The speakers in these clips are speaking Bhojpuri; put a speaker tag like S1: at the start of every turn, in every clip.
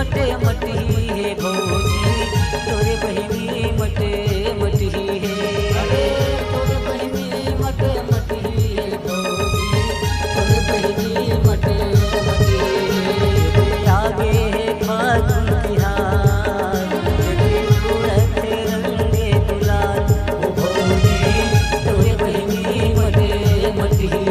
S1: मटे मटी है भौजी, तोरे बहिनी मटे मटी है। अरे तोरे बहिनी मटे मटी है भौजी, तोरे बहिनी मटे मटी है। आगे है फागुन तिहार, उड़त रंगे गुलाल, ओ भौजी तोरे बहिनी मटे मटी है।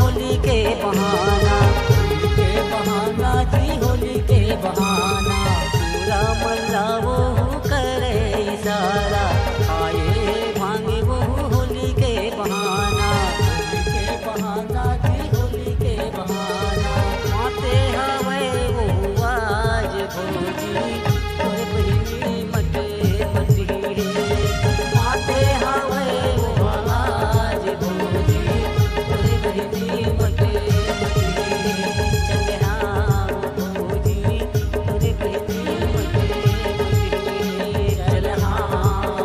S1: होली के बहाना जी, होली के बहाना पूरा मल्लावो करे इशारा, आए भांगे वो होली के बहाना जी, होली के बहाना। माते हवे वो आज भौजी, तोरे बहिनी मटे मटी है। माते हवे वो आज भौजी, तोरे बहिनी मटे मटी है। चल हाँ भौजी, तोरे बहिनी मटे मटी है। चल हाँ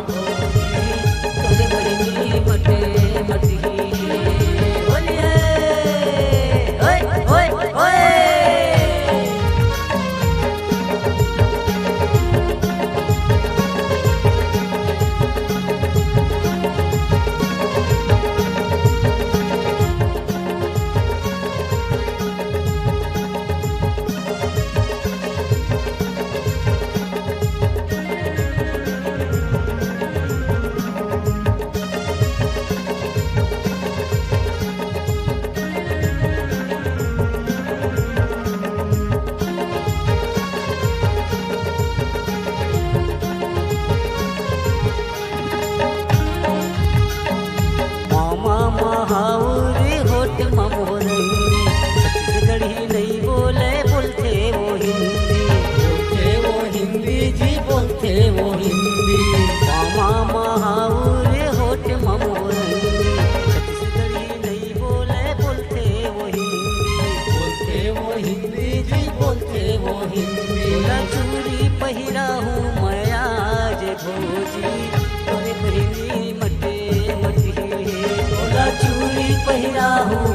S1: भौजी, तोरे बहिनी मटे मटी है। बोलिए ओए ओए ओए। महाउरी होठ ममोरंगी, छत्तीसगढ़ी नहीं बोले बोलते वो हिंदी जी, बोलते वो हिंदी। मामा महाउरी होठ ममोरंगी, छत्तीसगढ़ी नहीं बोले बोलते वो हिंदी जी, बोलते वो हिंदी। चूड़ी पहिरा हूँ मैं आज भौजी, तोरे बहिनी मटे मटी है। चूड़ी पहिरा हूँ